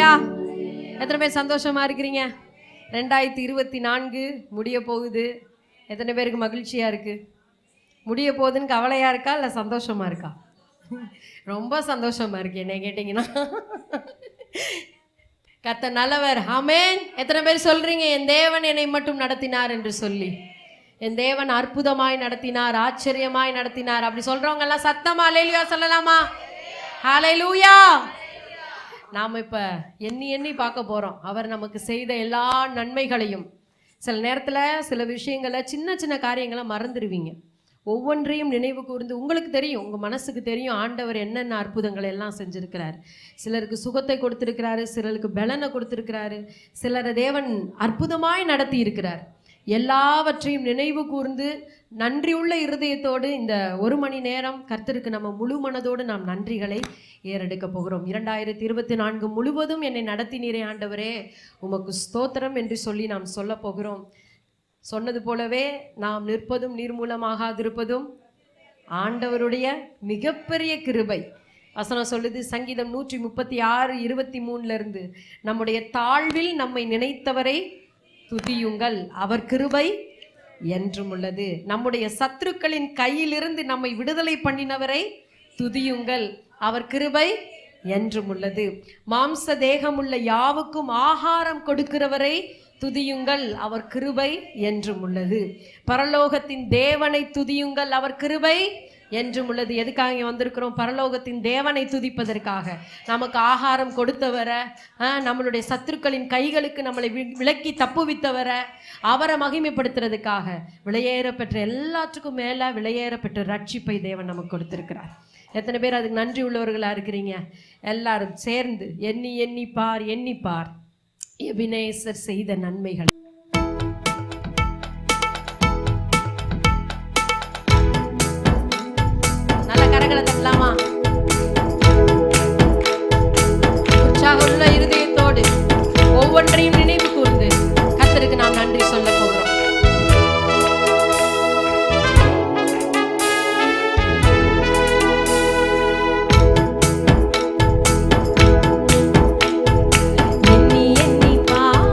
ஹalleluya. எத்தனை பேர் சந்தோஷமா இருக்கிறீங்க? 2024 முடிய போகுது. எத்தனை பேருக்கு மகிழ்ச்சியா இருக்கு? முடிய போகுதுன்னு கவலையா இருக்கா இல்லை சந்தோஷமா இருக்கா? ரொம்ப சந்தோஷமா இருக்கு என்ன கேட்டீங்கன்னா. கர்த்தர் நல்லவர். ஆமென். எத்தனை பேர் சொல்றீங்க என் தேவன் என்னை மட்டும் நடத்தினார் என்று சொல்லி? என் தேவன் அற்புதமாய் நடத்தினார், ஆச்சரியமாய் நடத்தினார். அப்படி சொல்றவங்க எல்லாம் சத்தமா ஹalleluya சொல்லலாமா? ஹalleluya. நாம் இப்போ எண்ணி பார்க்க போகிறோம் அவர் நமக்கு செய்த எல்லா நன்மைகளையும். சில நேரத்தில் சில விஷயங்களை சின்ன சின்ன காரியங்களை மறந்துடுவீங்க. ஒவ்வொன்றையும் நினைவு கூர்ந்து உங்களுக்கு தெரியும், உங்கள் மனசுக்கு தெரியும் ஆண்டவர் என்னென்ன அற்புதங்களை எல்லாம் செஞ்சுருக்கிறார். சிலருக்கு சுகத்தை கொடுத்துருக்கிறாரு, சிலருக்கு பலனை கொடுத்துருக்கிறாரு, சிலரை தேவன் அற்புதமாய் நடத்தி இருக்கிறார். எல்லாவற்றையும் நினைவு கூர்ந்து நன்றியுள்ள இருதயத்தோடு இந்த 1 மணி நேரம் கர்த்தருக்கு நம்ம முழு மனதோடு நாம் நன்றிகளை ஏறெடுக்க போகிறோம். 2024 முழுவதும் என்னை நடத்தினீரே ஆண்டவரே, உமக்கு ஸ்தோத்திரம் என்று சொல்லி நாம் சொல்ல போகிறோம். சொன்னது போலவே நாம் நிற்பதும் நீர் மூலமாகாதிருப்பதும் ஆண்டவருடைய மிகப்பெரிய கிருபை. வசனம் சொல்லுது, சங்கீதம் 136:23 நம்முடைய தாழ்வில் நம்மை நினைத்தவரை துதியுங்கள், அவர் கிருபை என்றும் உள்ளது. நம்முடைய சத்துருக்களின் கையிலிருந்து நம்மை விடுதலை பண்ணினவரை துதியுங்கள், அவர் கிருபை என்றும் உள்ளது. மாம்ச தேகமுள்ள யாவுக்கும் ஆகாரம் கொடுக்கிறவரை துதியுங்கள், அவர் கிருபை என்றும் உள்ளது. பரலோகத்தின் தேவனை துதியுங்கள், அவர் கிருபை என்றும் உள்ளது. எதுக்காக இங்கே வந்திருக்கிறோம்? பரலோகத்தின் தேவனை துதிப்பதற்காக. நமக்கு ஆகாரம் கொடுத்தவரை, நம்மளுடைய சத்துருக்களின் கைகளுக்கு நம்மளை விலக்கி தப்புவித்தவரை, அவரை மகிமைப்படுத்துறதுக்காக விலையேற பெற்ற எல்லாத்துக்கும் மேலே விலையேற பெற்ற ரட்சிப்பை தேவன் நமக்கு கொடுத்திருக்கிறார். எத்தனை பேர் அதுக்கு நன்றி உள்ளவர்களாக இருக்கிறீங்க? எல்லாரும் சேர்ந்து எண்ணிப்பார் எபினேசர் செய்த நன்மைகள். கரங்களை தட்டலாமா? உற்சாகமுள்ள இருதயத்தோடு ஒவ்வொன்றையும் நினைவு கூர்ந்து கர்த்தருக்கு நாம் நன்றி சொல்ல போகிறோம். எண்ணி எண்ணி பார்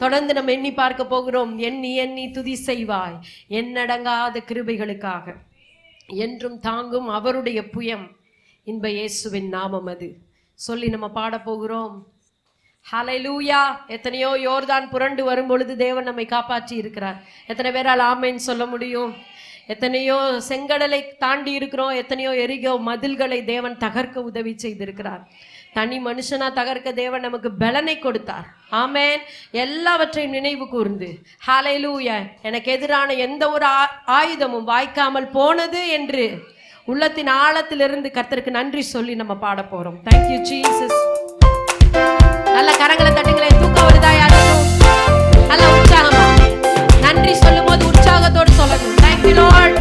தொடர்ந்து நம்ம எண்ணி பார்க்க போகிறோம். எண்ணி எண்ணி துதி செய்வாய் எண்ணடங்காத கிருபைகளுக்காக, என்றும் தாங்கும் அவருடைய புயம் இன்ப இயேசுவின் நாமம் அது சொல்லி நம்ம பாட போகிறோம். ஹல்லேலூயா. எத்தனையோ யோர்தான் புரண்டு வரும் பொழுது தேவன் நம்மை காப்பாற்றி இருக்கிறார். எத்தனை பேரால் ஆமென் சொல்ல முடியும்? எத்தனையோ செங்கடலை தாண்டி இருக்கிறோம், எத்தனையோ எரிகோ மதில்களை தேவன் தகர்க்க உதவி செய்திருக்கிறார். தனி மனுஷனா தகர்க்க தேவன் நமக்கு பலனை கொடுத்தார். ஆமென். எல்லாவற்றையும் நினைவு கூர்ந்து ஹல்லேலூயா, எனக்கு எதிரான எந்த ஒரு ஆயுதமும் வாய்க்காமல் போனது என்று உள்ளத்தின் ஆழத்திலிருந்து கர்த்தருக்கு நன்றி சொல்லி நம்ம பாட போறோம். Thank you Jesus. நல்ல கரங்களை தட்டுங்களே. தூக்கம் வருதா யாருக்கும்? நல்ல உற்சாகமா நன்றி சொல்லும் போது உற்சாகத்தோடு சொல்லணும். Thank you Lord.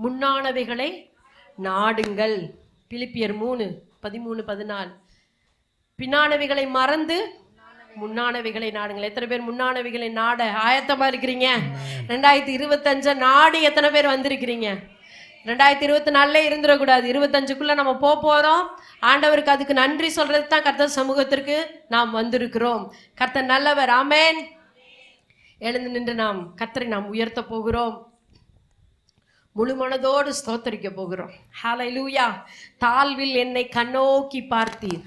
முன்னானவைகளை நாடுங்கள். பிலிப்பியர் 3:13-14. பின்னானவைகளை மறந்து முன்னானவைகளை நாடுங்கள். எத்தனை பேர் முன்னானவைகளை நாட ஆயத்தமா இருக்கிறீங்க? 2025 நாடு எத்தனை பேர் வந்திருக்கிறீங்க? 2024 இருந்துடக்கூடாது. 25க்குள்ள நம்ம போறோம். ஆண்டவருக்கு அதுக்கு நன்றி சொல்றது தான் கர்த்தர் சமூகத்திற்கு நாம் வந்திருக்கிறோம். கர்த்தர் நல்லவர். ஆமென். எழுந்து நின்று நாம் கர்த்தரை நாம் உயர்த்த போகிறோம். முழு மனதோடு ஸ்தோத்தரிக்க போகிறோம். ஹல்லேலூயா. தாழ்வில் என்னை கண்ணோக்கி பார்த்தீர்,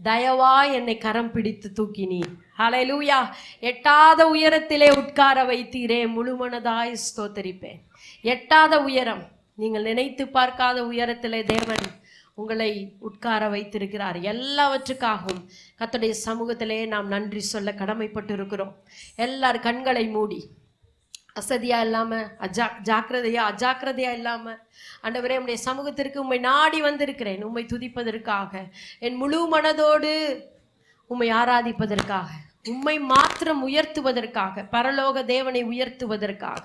தயவாய் என்னை கரம் பிடித்து தூக்கினீர். ஹல்லேலூயா. எட்டாத உயரத்திலே உட்கார வைத்தீரே, முழு மனதாய் ஸ்தோத்தரிப்பேன். எட்டாத உயரம், நீங்கள் நினைத்து பார்க்காத உயரத்திலே தேவன் உங்களை உட்கார வைத்திருக்கிறார். எல்லாவற்றுக்காகவும் கர்த்தருடைய சமூகத்திலே நாம் நன்றி சொல்ல கடமைப்பட்டு இருக்கிறோம். எல்லார் கண்களை மூடி அசதியா இல்லாம அஜாக்கிரதையா இல்லாம, ஆண்டவரே உம்முடைய சமூகத்திற்கு உம்மை நாடி வந்திருக்கிறேன், உம்மை துதிப்பதற்காக, என் முழு மனதோடு உம்மை ஆராதிப்பதற்காக, உம்மை மாத்திரம் உயர்த்துவதற்காக, பரலோக தேவனை உயர்த்துவதற்காக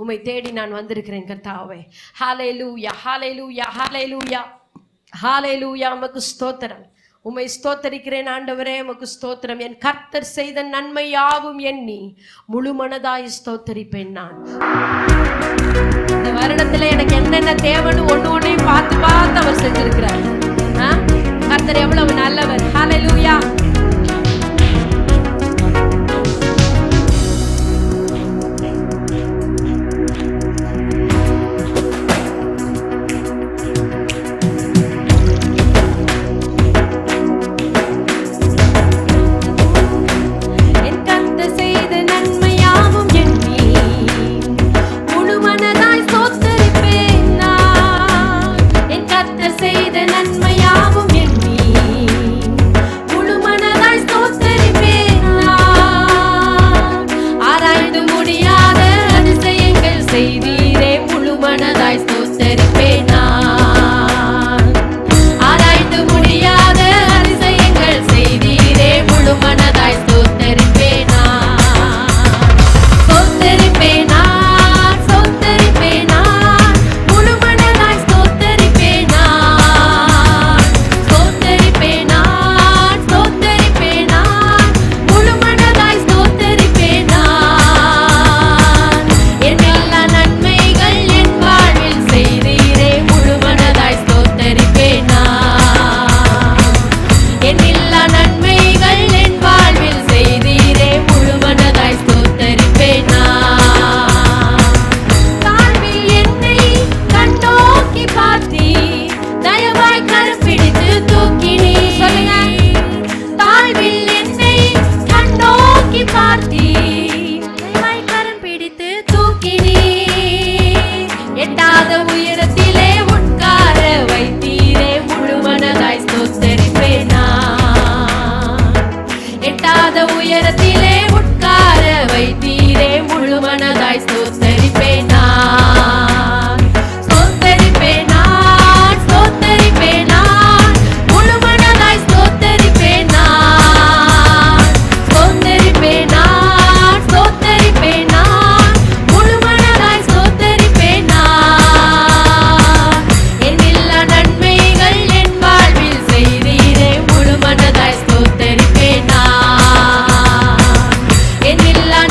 உம்மை தேடி நான் வந்திருக்கிறேன் கர்த்தாவே. ஹல்லேலூயா, ஹல்லேலூயா, ஹல்லேலூயா, ஹல்லேலூயா. உமக்கு ஸ்தோத்திரம். உம்மை ஸ்தோத்தரிக்கிறேன் ஆண்டவரே, உமக்கு ஸ்தோத்திரம். என் கர்த்தர் செய்த நன்மை யாவும் எண்ணி முழு மனதாய் ஸ்தோத்தரிப்பேன். நான் இந்த வருடத்துல எனக்கு என்னென்ன தேவைன்னு ஒன்னையும் பார்த்து அவர் செஞ்சிருக்கிறார். கர்த்தர் எவ்வளவு நல்லவர். ஹல்லேலூயா.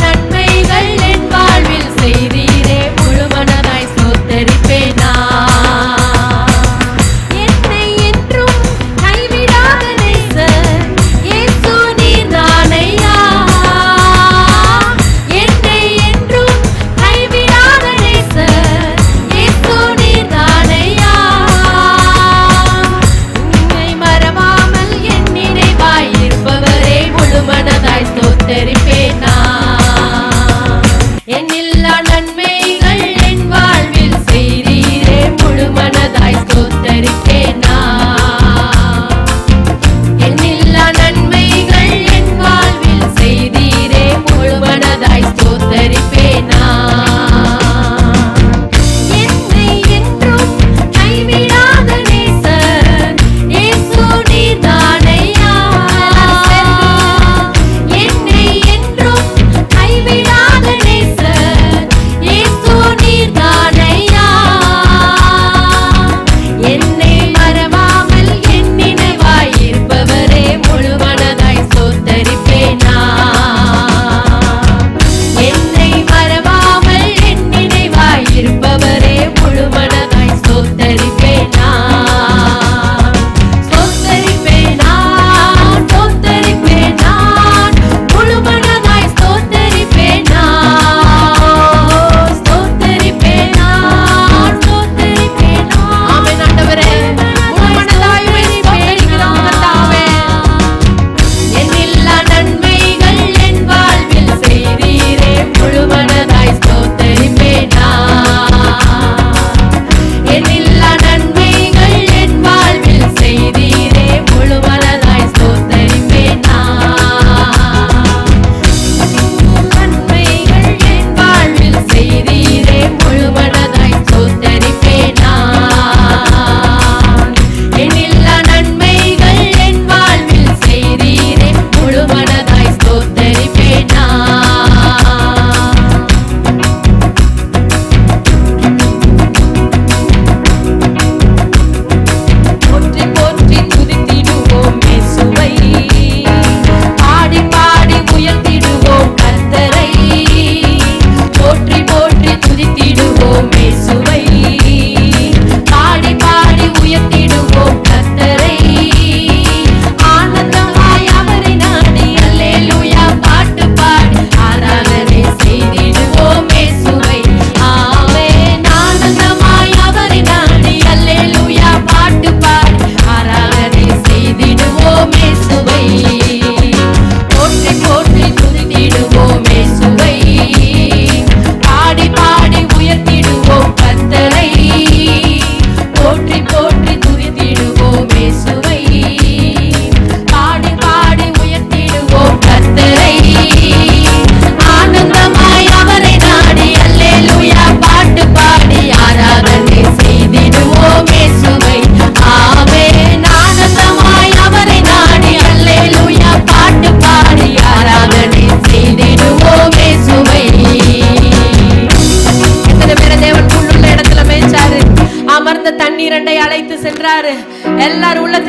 நன்மைகள் என் வாழ்வில் செய்தீரே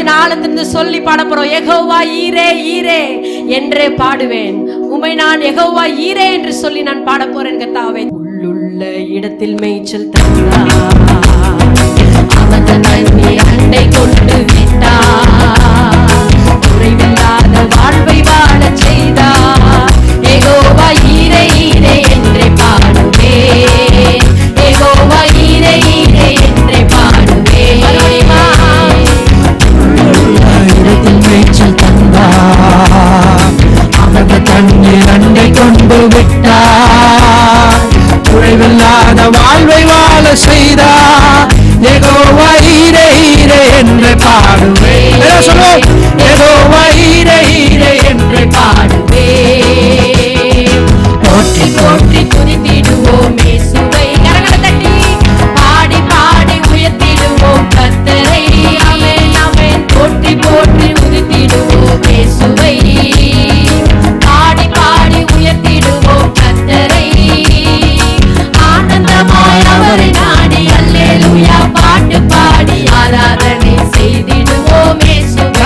உள்ளத்தின் ஆழத்திலிருந்து சொல்லி பாட போறோம். யெகோவா ஈரே ஈரே என்றே பாடுவேன். உம்மை நான் யெகோவா ஈரே என்று சொல்லி நான் பாட போறேன். கர்த்தாவே, உள்ளுள்ள இடத்தில் மேய்ச்சல் தந்தார், அவன் தன்னை அண்டை கொண்டு விட்டார், குறைவில்லாத வாழ்வை வாழ செய்தார். யெகோவா ஈரே ஈரே என்றே பாடுவேன். யெகோவா ஈரே ஈரே என்றே பாடுவேன். இடத்தில் மேய்ச்சல் தந்தார், அவன் தண்ணீர் அண்டை கொண்டு விட்டார், குறைவில்லாத வாழ்வை வாழ செய்தார். யெகோவா ஈரே ஈரே என்று பாடுவேன். சொல்லுவோம், யெகோவா ஈரே ஈரே என்று பாடுவேன். போற்றி போற்றி துதித்திடுவோம் இயேசுவை. கரங்களை தட்டி பாடி பாடி உயர்த்திடுவோம் கர்த்தரை. ஆமென் ஆமென். போற்றி போற்றி துதித்திடுவோம் இயேசுவை, பாடி பாடி உயர்த்திடுவோம் கர்த்தரை. ஆனந்தமாய் அவரை நாடி அல்லேலூயா பாட்டு பாடி ஆராதனை செய்திடுவோம் இயேசுவை.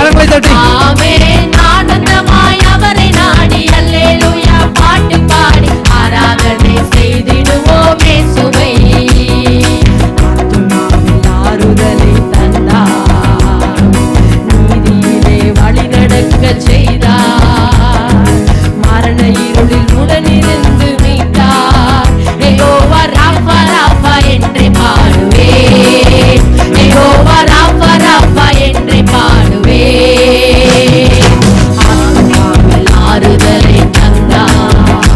ஆமென். ஆனந்தமாய் அவரை நாடி அல்லேலூயா பாட்டு பாடி ஆராதனை செய்திடுவோம் இயேசுவை. ஆத்துமாவில் ஆறுதலை தந்தார், நீதியிலே வழி நடக்க செய்தார், மரண இருளில் உடனிருந்து மீட்டார். யெகோவா ராஃபா ராஃபா என்றே பாடுவேன். யெகோவா ராஃபா ராஃபா என்றே பாடுவேன். ஆத்துமாவில் ஆறுதலை தந்தார்,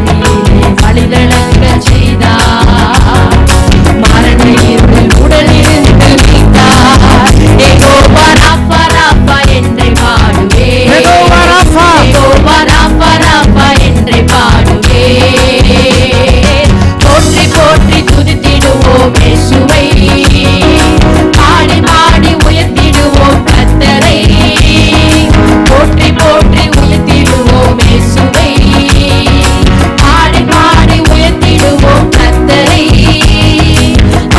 நீதியிலே வழி நடக்க செய்தார், மரண இருளில் உடனிருந்து மீட்டார். யெகோவா ராஃபா ராஃபா என்றே பாடுவேன். யெகோவா ராஃபா. யெகோவா ராஃபா ராஃபா என்றே பாடுவேன். போற்றி போற்றி துதித்திடுவோம் இயேசுவை, பாடி பாடி உயர்த்திடுவோம் கர்த்தரை. போற்றி போற்றி உயர்த்திடுவோம் இயேசுவை, பாடி பாடி உயர்த்திடுவோம் கர்த்தரை.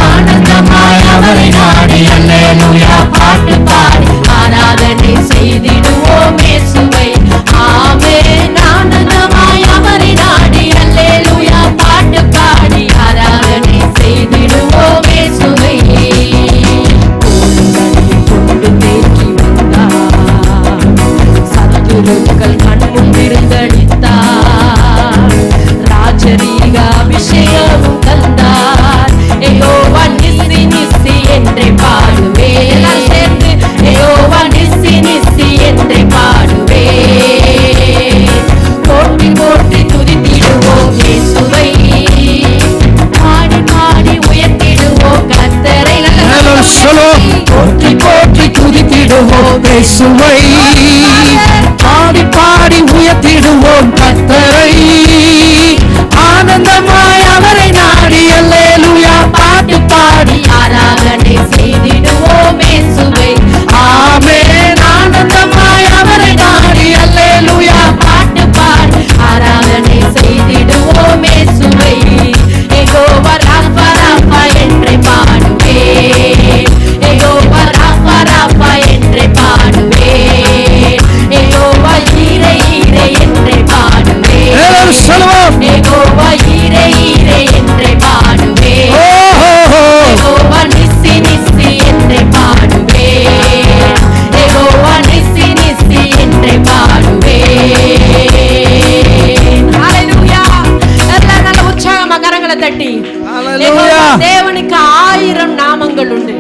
ஆனந்தமாய் அவரை நாடி அல்லேலூயா பாட்டு பாடி ஆராதனை செய்திடுவோம் இயேசுவை. ஆமென். ஆனந்தமாய் அவரை நாடி அல்லேலூயா பாட்டு பாடி ஆராதனை செய்திடுவோம் இயேசுவை. கோலுங்களில் கொண்டு தேக்கி வந்தார், சத்துருக்கள் கண்முன் விருந்தளித்தார், ராஜரீக அபிஷேகமும் தந்தார். யெகோவா நிஸ்ஸி நிஸ்ஸி என்றே பாடுவேன். எல்லாம் சேர்ந்து யெகோவா நிஸ்ஸி நிஸ்ஸி என்றே பாடுவேன். போற்றி போற்றி துதித்திடுவோம் இயேசுவை, பாடி பாடி உயர்த்திடுவோம் கர்த்தரை. போற்றி போற்றி துதித்திடுவோம் இயேசுவை, பாடி பாடி உயர்த்திடுவோம் கர்த்தரை. ஆனந்தமாய் அவரை நாடி அல்லேலூயா பாட்டு பாடி ஆராதனை செய்திடுவோம் இயேசுவை. ஆமென். ஆனந்தமாய் அவரை நாடி அல்லேலூயா பாட்டு பாடி ஆராதனை செய்திடுவோம் இயேசுவை. யெகோவா ராஃபா ராஃபா என்றே பாடுவேன். யெகோவா ராஃபா ராஃபா என்றே பாடுவேன். யெகோவா ஈரே ஈரே என்றே பாடுவேன். சொல்லுவோம், யெகோவா ஈரே ஈரே என்றே பாடுவேன். யெகோவா நிஸ்ஸி நிஸ்ஸி என்றே பாடுவேன். யெகோவா நிஸ்ஸி நிஸ்ஸி என்றே பாடுவேன். ஹalleluya. எல்லாரும் நல்ல உற்சாகமா கரங்களை தட்டி. யெகோவா தேவனுக்கு 1000 நாமங்கள் உண்டு.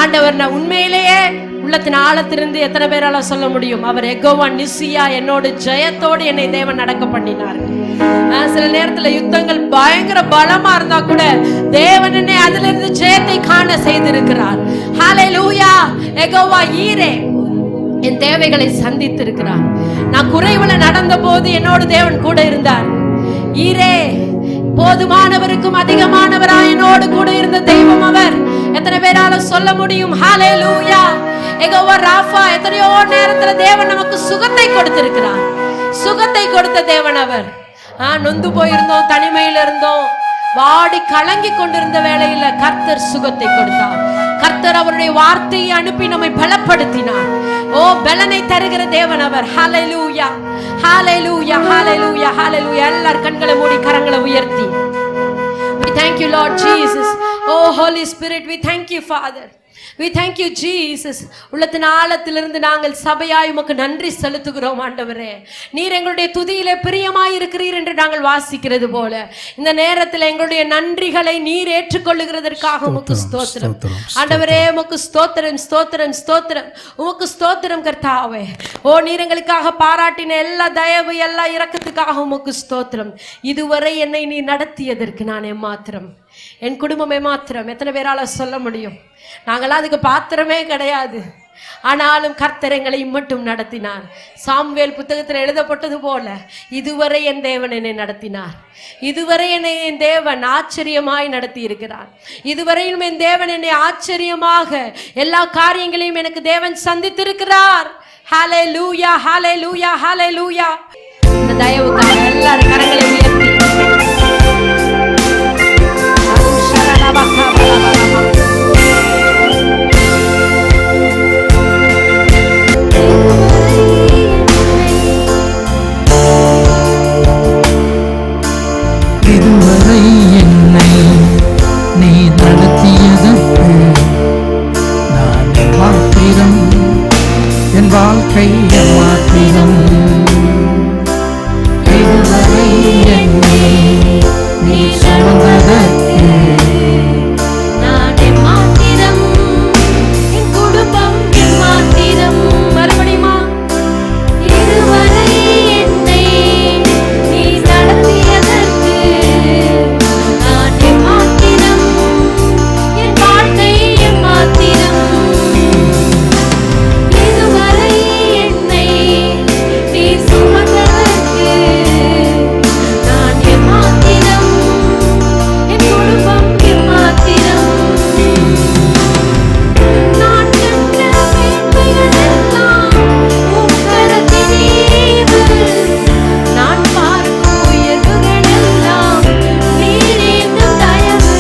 ஆண்டவர் நான் உண்மையிலேயே உள்ளத்தின் ஆழத்திலிருந்து எத்தனை பேரால சொல்ல முடியும், அவர் யெகோவா நிஸ்ஸியா என்னோடு ஜெயத்தோடு என்னை தேவன் நடக்க பண்ணினார். சில நேரத்துல யுத்தங்கள் பயங்கர பலமா இருந்தா கூட தேவன் என்னை அதிலிருந்து ஜெயத்தை காண செய்திருக்கிறார். ஹalleluya. யெகோவா ஈரே என் தேவைகளை சந்தித்திருக்கிறார். நான் குறைவுல நடந்த போது என்னோடு தேவன் கூட இருந்தார். ஈரே போதுமானவருக்கும் அதிகமானவராய் என்னோடு கூட இருந்த தெய்வம் அவர். எத்தனை பேரால சொல்ல முடியும்? ஹalleluya. யெகோவா ராஃபா. எத்தனையோ நேரத்துல தேவன் நமக்கு சுகத்தை கொடுத்திருக்கிறார். சுகத்தை கொடுத்த தேவன் அவர். நொந்து போயிருந்தோம், தனிமையில இருந்தோம், வாடி கலங்கி கொண்டிருந்த வேளையில கர்த்தர் சுகத்தை கொடுத்தார். கர்த்தர் அவருடைய வார்த்தையை அனுப்பி நம்மை பலப்படுத்தினார். ஓ, பலனை தருகிற தேவன் அவர். ஹல்லேலூயா, ஹல்லேலூயா, ஹல்லேலூயா, ஹல்லேலூயா. எல்லார் கண்களை மூடி கரங்களை உயர்த்தி we thank you Lord Jesus. Oh Holy Spirit, we thank you Father. We thank you Jesus. உள்ளத்தின் ஆழத்திலிருந்து நாங்கள் சபையாய் உமக்கு நன்றி செலுத்துகிறோம் ஆண்டவரே. நீர் எங்களுடைய துதியிலே பிரியமாய் இருக்கிறீர் என்று நாங்கள் வாசிக்கிறது போல இந்த நேரத்தில் எங்களுடைய நன்றிகளை நீர் ஏற்றுக்கொள்ளுகிறதற்காக உமக்கு ஸ்தோத்திரம் ஆண்டவரே. உமக்கு ஸ்தோத்திரம், ஸ்தோத்திரம், ஸ்தோத்திரம். உமக்கு ஸ்தோத்திரம் கர்த்தாவே. ஓ, நீர் எங்களுக்காக பாராட்டின எல்லா தயவு, எல்லா இரக்கத்துக்காக உமக்கு ஸ்தோத்திரம். இதுவரை என்னை நீ நடத்தியதற்கு நான் ஏமாத்திரம், என் குடும்பம் ஏமாத்திரம். எத்தனை பேரால சொல்ல முடியும்? நாங்களாம் அதுக்கு பாத்திரமே கிடையாது. ஆனாலும் கர்த்தர் எங்களை மட்டும் நடத்தினார். சாமுவேல் புத்தகத்தில் எழுதப்பட்டது போல இதுவரை என் தேவன் என்னை நடத்தினார். இதுவரை என்னை என் தேவன் ஆச்சரியமாய் நடத்தி இருக்கிறார். இதுவரையும் என் தேவன் என்னை ஆச்சரியமாக எல்லா காரியங்களையும் எனக்கு தேவன் சந்தித்திருக்கிறார். ஹல்லேலூயா, ஹல்லேலூயா, ஹல்லேலூயா. இந்த தயவுக்காக எல்லாரும் கரங்களை உயர்த்தி இதுவரை என்னை நீ நடத்தியதற்கு நான் மாத்திரம், என் வாழ்க்கை மாத்திரம். இதுவரை என்னை நீ சுமந்ததற்கு நான் மாத்திரம், என் குடும்பம் மாத்திரம். மறுபடியுமா? இதுவரை என்னை நீ நடத்தியதற்கு நான் மாத்திரம், என் வாழ்க்கை மாத்திரம். இதுவரை என்னை நீ சுமந்ததற்கு நான் மாத்திரம், என் குடும்பம் மாத்திரம். நான் கண்ட மேன்மைகளெல்லாம் உம் கரத்தின் ஈவு. நான் பார்க்கும் உயர்வுகளெல்லாம் நீர் என்னும் தயவு.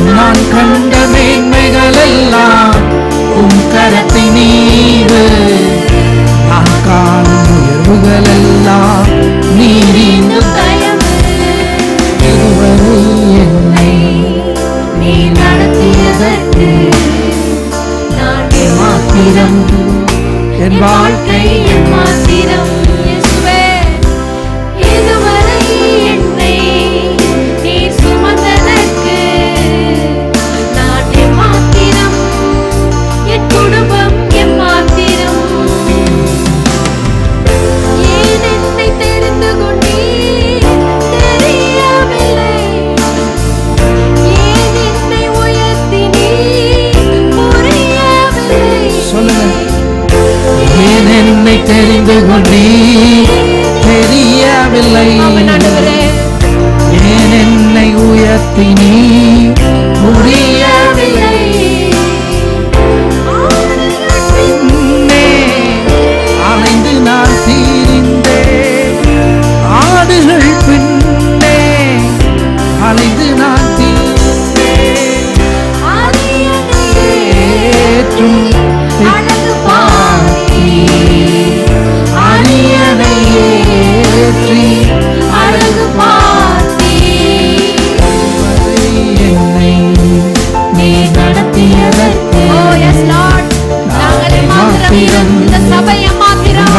நான் கண்ட மேன்மைகளெல்லாம் உம் கரத்தின் ஈவு. நான் காணும் உயர்வுகளெல்லாம் நீரின் தயவு. இதுவரை என்னை நீ நடத்தியதற்கு நான் மாத்திரம், என் வாழ்க்கை மாத்திரம். இயேசுவே, இதுவரை என்னை நீ சுமந்ததற்கு நான் மாத்திரம், என் குடும்பம் மாத்திரம். ஏன் என்னை தெரிந்து கொண்டீர் தெரியவில்லை. ஏன் என்னை உயர்த்தினீர் புரியவில்லை. சொல்லுங்க. ஏன் என்னை தெரிந்து கொண்டீ தெரியவில்லை. ஆமென் ஆண்டவரே. ஏன் என்னை உயர்த்தி நீ முடியவில்லை. பின்னே அலைந்து நான் தீர்ந்தேன். ஆடுகள் பின்னே அலைந்து நான் தீர்ந்தேன். ஏற்றும் அழகு பாத்தி அரியணை ஏற்றி அழகு பாத்தி என்னை நீ நடத்தியதற்கு ஓ எஸ் லார்ட். நாங்களே மாத்திரம், இந்த சபையை மாத்திரம்,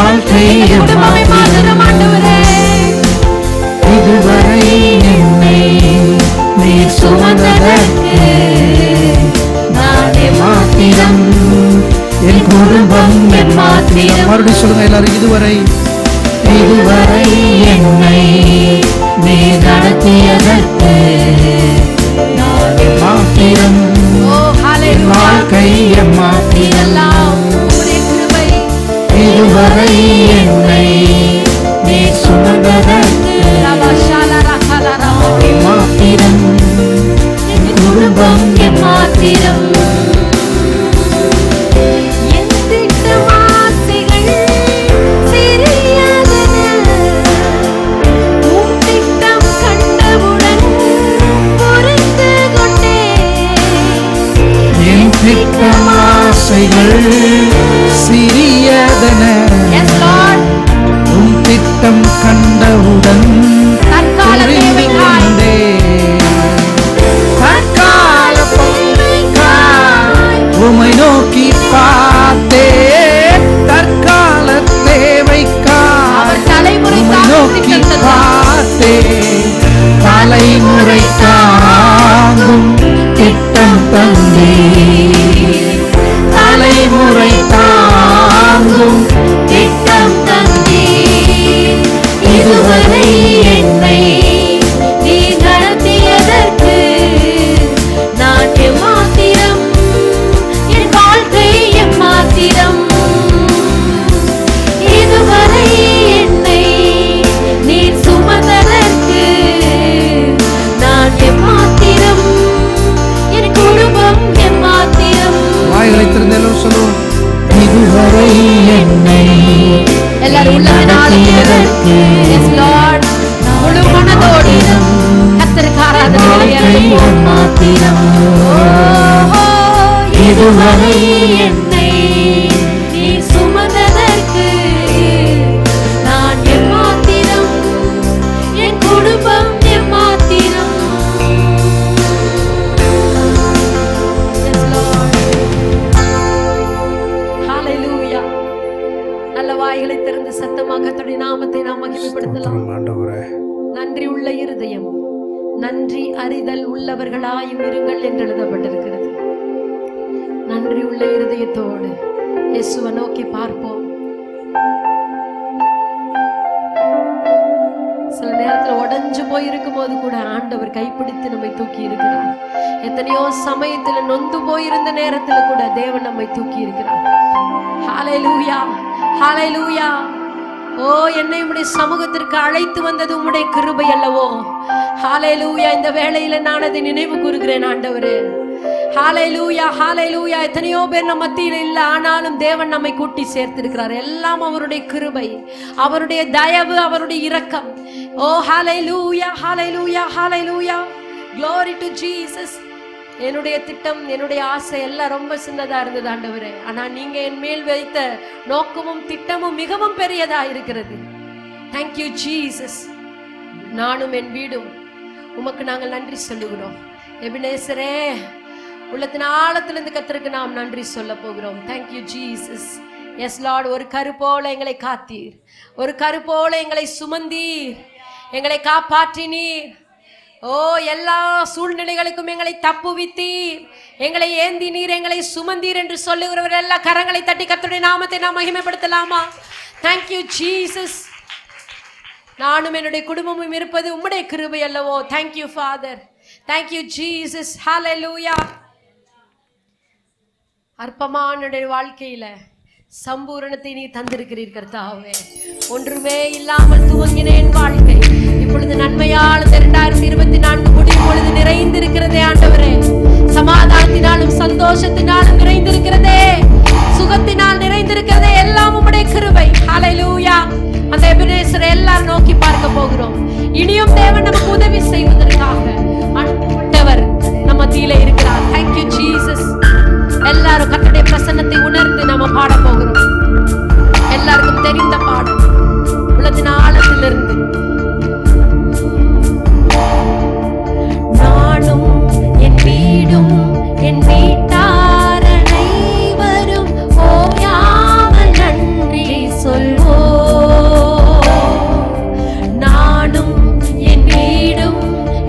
இந்த குடும்பமே மாத்திரம் ஆண்டவரே. இதுவரை என்னை நீ சுமந்ததற்கு நானே மாத்திரம், என் குடும்பம் என் மாத்திரம். மறுபடியும் சொல்லுங்க எல்லாரும். இதுவரை இதுவரை என்னை நீ நடத்தியதற்கு நான் மாத்திரம், ஓ என் ஹalleluya. வாழ்க்கை என் மாத்திரம். இதெல்லாம் உம்முடைய கிருபை. இதுவரை என்னை நீ சுமந்ததற்கு ரபஷாலா ரகலா ரபா. என் மாத்திரம், என் குடும்பம் என் மாத்திரம். என் திட்டம் ஆசைகள் சிறியதென உம் திட்டம் கண்டவுடன் புரிந்து கொண்டேன். கண்டவுடன் தற்கால தேவைக்காய் தற்கால பொம்மைக்காய் உம்மை நோக்கி பார்த்தேன். தற்கால தேவைக்காய் தலைமுறை உம்மை நோக்கி பார்த்தேன். தலைமுறை தாங்கும் திட்டம் தந்தே. தலைமுறை தாங்கும் திட்டம் தந்தே. இதுவரை என்னை நீ நடத்தியதற்கு நான் எம்மாத்திரம், என் வாழ்க்கை எம்மாத்திரம். இதுவரை என்னை நீ சுமந்ததற்கு நான் எம்மாத்திரம், என் குடும்பம் எம்மாத்திரம். வாய்களை திறந்து எல்லோரும் சொல்லுவோம். இதுவரை என்னை எல்லாரும் உள்ளத்தினாலே எஸ் லார்ட் முழு மனதோடு கர்த்தருக்கு ஆராதனை மாத்திரம். இதுவரை என்னை நீ சுமந்ததற்கு நான் எம்மாத்திரம், என் குடும்பம் எம்மாத்திரம். எஸ் லார்ட் ஹalleluya. நல்ல வாய்களை திறந்து சத்தமாக கர்த்தருடைய நாமத்தை நாம் மகிமைப்படுத்தலாம். ஆண்டவரே, நன்றி உள்ள இருதயம் நன்றி அறிதல் உள்ளவர்களாயும் இருங்கள் என்று எழுதப்பட்டிருக்கிறது. நன்றி உள்ள இருதயத்தோடு இயேசுவை நோக்கி பார்ப்போம். சில நேரத்துல உடைஞ்சு போயிருக்கும் போது கூட ஆண்டவர் கைப்பிடித்து நம்மை தூக்கி இருக்கிறார். எத்தனையோ சமயத்துல நொந்து போயிருந்த நேரத்துல கூட தேவன் நம்மை தூக்கி இருக்கிறார். ஹalleluya ஹalleluya. ஓ, என்னை உம்முடைய சமூகத்திற்கு அழைத்து வந்தது உம்முடைய கிருபை அல்லவோ. ஹalleluya. இந்த வேளையில நான் அதை நினைவு கூறுகிறேன் ஆண்டவரே. ஹalleluya ஹalleluya. எத்தனையோ பேர் நம்ம மத்தியில் இல்லை, ஆனாலும் தேவன் நம்மை கூட்டி சேர்த்திருக்கிறார். எல்லாம் அவருடைய கிருபை, அவருடைய தயவு, அவருடைய இரக்கம். ஓ ஹalleluya ஹalleluya ஹalleluya. Glory to Jesus. என்னுடைய திட்டம், என்னுடைய ஆசை எல்லாம் ரொம்ப சின்னதா இருந்தது ஆண்டவரே. ஆனா நீங்க என் மேல் வைத்த நோக்கமும் திட்டமும் மிகவும் பெரியதா இருக்கிறது. Thank you Jesus. நானும் என் வீடும் உமக்கு நாங்கள் நன்றி சொல்லுகிறோம். எபினேசரே, உள்ளத்தின் ஆழத்திலிருந்து கர்த்தருக்கு நாம் நன்றி சொல்ல போகிறோம். Thank you Jesus. Yes Lord. ஒரு கரு போல எங்களை காத்தீர், ஒரு கரு போல எங்களை சுமந்தீர், எங்களை காப்பாற்றினீர். ஓ, எல்லா சூழ்நிலைகளுக்கும் எங்களை தப்புவித்தீர், எங்களை ஏந்தினீர், எங்களை சுமந்தீர் என்று சொல்லுகிறவர் எல்லா கரங்களை தட்டி கர்த்தருடைய நாமத்தை நாம் மகிமைப்படுத்தலாமா? Thank you Jesus. நானும் என்னுடைய குடும்பமும் இருப்பது உம்முடைய கிருபை அல்லவோ. Thank you Father. Thank you Jesus. Hallelujah. அற்பமான வாழ்க்கையில சம்பூரணத்தை நீ தந்திருக்கிறீர் கர்த்தாவே. ஒன்றுமே இல்லாமல் துவங்கினேன் வாழ்க்கை இப்பொழுது நன்மையால் 2024 முடியும் பொழுது நிறைந்திருக்கிறதே ஆண்டவரே. சமாதானத்தினாலும் சந்தோஷத்தினாலும் நிறைந்திருக்கிறதே, சுகத்தினால் நிறைந்திருக்கிறதே, எல்லாம் உம்முடைய கிருபை. ஹalleluya. அந்த எபினேசரை எல்லாரும் நோக்கி பார்க்க போகிறோம். இனியும் தேவன் நமக்கு உதவி செய்வதற்காக அனுப்பப்பட்டவர் நம்ம மத்தியிலே இருக்கிறார். Thank you Jesus. எல்லாரும் கர்த்தருடைய பிரசன்னத்தை உணர்ந்து நாம பாட போகிறோம். எல்லாருக்கும் தெரிந்த பாடல் உள்ளத்தின் ஆழத்திலிருந்து. நானும் என் வீடும் என் வீட்டார் அனைவரும் ஓயாமல் நன்றி சொல்வோம். நானும் என் வீடும்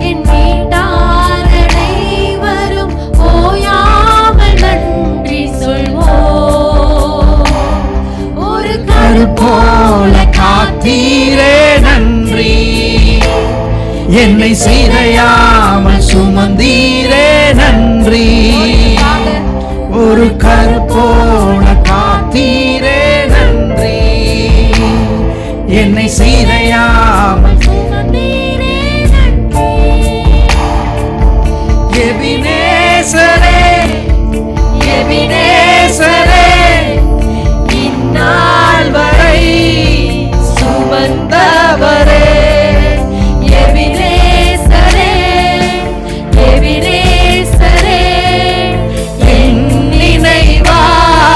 என் வீட்டார் அனைவரும் ஓயாமல் நன்றி சொல்வோம். ஒரு கரு போல காத்தீரே நன்றி, என்னை சிறையாமல் சுமந்தீரே நன்றி. ஒரு கரு போல காத்தீரே நன்றி, என்னை சிறையாமல் சுமந்தீரே நன்றி. எபினேசரே, எபினேசரே, இந்நாள் வரை சுமந்தவரே. எபினேசரே, எபினேசரே, என் நினைவாய்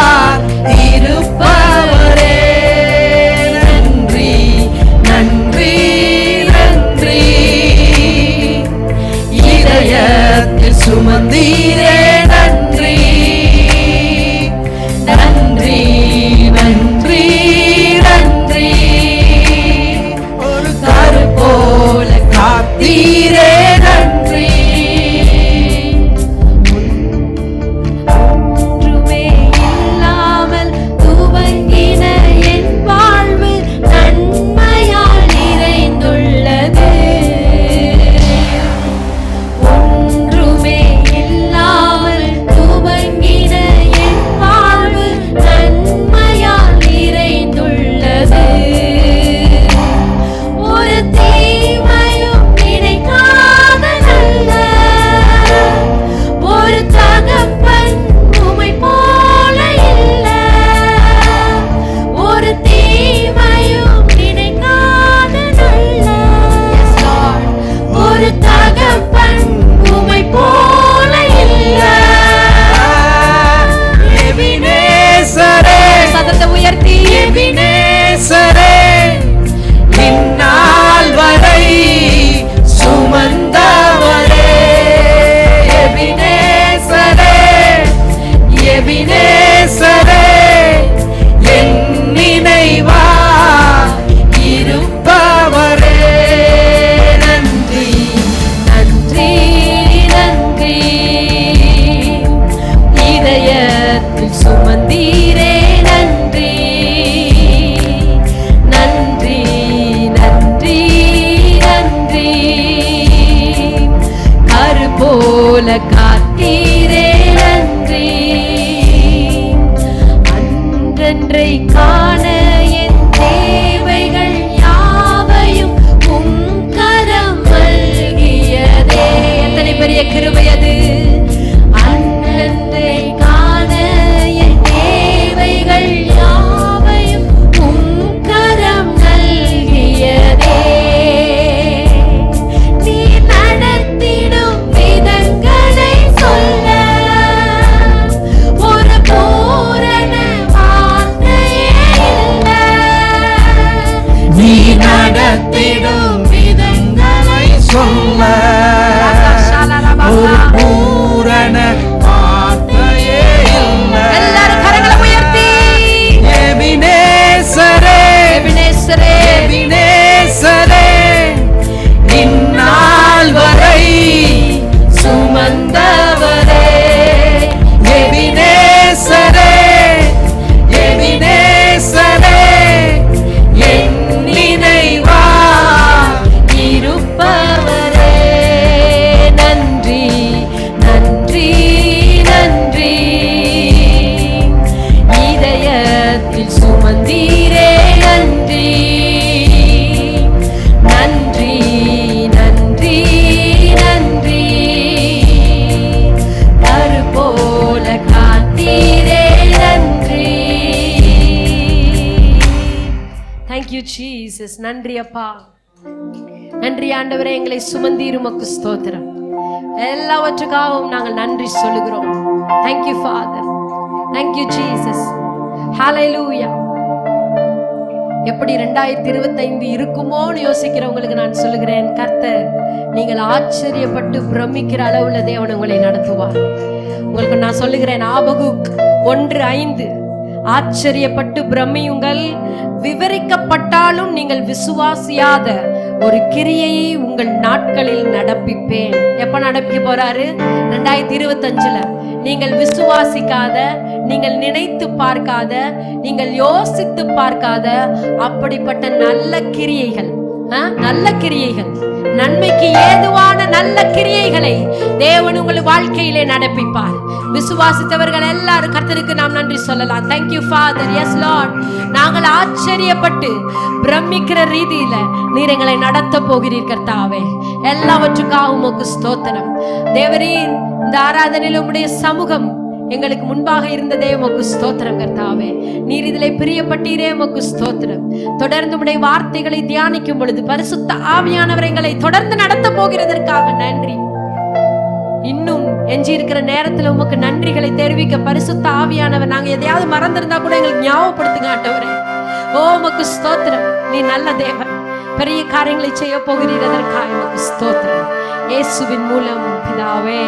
அன்றை காண என் தேவைகள் யாவையும் உம் கரம் மல்கியதே. எத்தனை பெரிய கிருபை அது! அன்றை காண என் தேவைகள் யாவையும் உம் கரம் நல்கியதே. நீ நடத்திடும் விதங்களை சொல்ல ஒரு பூரண வார்த்தையே இல்லை. நீ நடத்திடும் விதங்களை சொல்ல ஒரு பூரண வார்த்தையே இல்லை. எல்லாரும் கரங்களை உயர்த்தி எபினேசரே, எபினேசரே, எபினேசரே, இந்நாள் வரை சுமந்தவரே. எபினேசரே, எபினேசரே, என் நினைவா இருப்பவரே. நன்றி, நன்றி, நன்றி. இதயத்தில் சுமந்தீரே நன்றி. நன்றி, நன்றி, நன்றி. கரு போல காத்தீரே நன்றி. Thank you Jesus. நன்றி அப்பா, நன்றி ஆண்டவரே. எங்களை சுமந்தீர், உமக்கு ஸ்தோத்திரம். எல்லாவற்றுக்காகவும் நாங்கள் நன்றி சொல்லுகிறோம். Thank you father, thank you Jesus. Hallelujah. எப்படி 2025 இருக்குமோன்னு யோசிக்கிறவங்களுக்கு நான் சொல்லுகிறேன், கர்த்தர் நீங்கள் ஆச்சரியப்பட்டு பிரமிக்கிற அளவுல தேவன் உங்களை நடத்துவார். உங்களுக்கு நான் சொல்லுகிறேன், ஆபகுக் 1:5, ஆச்சரியப்பட்டு பிரமியுங்கள், விவரிக்கப்பட்டாலும் நீங்கள் விசுவாசியாத ஒரு கிரியையை உங்கள் நாட்களில் நடப்பிப்பேன். எப்ப நடப்பிக்க போறாரு? 2025. நீங்கள் விசுவாசிக்காத, நீங்கள் நினைத்து பார்க்காத, நீங்கள் யோசித்து பார்க்காத அப்படிப்பட்ட நல்ல கிரியைகள், நல்ல கிரியைகள், நன்மைக்கு ஏதுவான நல்ல கிரியைகளை தேவன் உங்கள் வாழ்க்கையிலே நடப்பிப்பார். விசுவாசித்தவர்கள் எல்லாரும் கர்த்தருக்கு நாம் நன்றி சொல்லலாம். Thank you father. Yes Lord. நாங்கள் ஆச்சரியப்பட்டு பிரமிக்கிற ரீதியில நீர் எங்களை நடத்த போகிறீர் கர்த்தாவே. எல்லாவற்றுக்காகவும் உமக்கு ஸ்தோத்திரம். தேவரீர், இந்த ஆராதனையில் உம்முடைய சமூகம் எங்களுக்கு முன்பாக இருந்ததே உமக்கு ஸ்தோத்திரம் கர்த்தாவே. நீர் இதிலே பிரியப்பட்டீரே உமக்கு ஸ்தோத்திரம். தொடர்ந்து உம்முடைய வார்த்தைகளை தியானிக்கும் பொழுது பரிசுத்த ஆவியானவர் எங்களை தொடர்ந்து நடத்த போகிறதற்காக நன்றி. இன்னும் எஞ்சி இருக்கிற நேரத்துல உமக்கு நன்றிகளை தெரிவிக்க பரிசுத்த ஆவியானவர், நாங்க எதையாவது மறந்திருந்தா கூட எங்களுக்கு ஞாபகப்படுத்துங்க ஆண்டவரே. ஓ உமக்கு ஸ்தோத்திரம். நீ நல்ல தேவன், பெரிய காரியங்களை செய்ய போகிறீர். அதற்காக உமக்கு ஸ்தோத்திரம். இயேசுவின் மூலம் பிதாவே.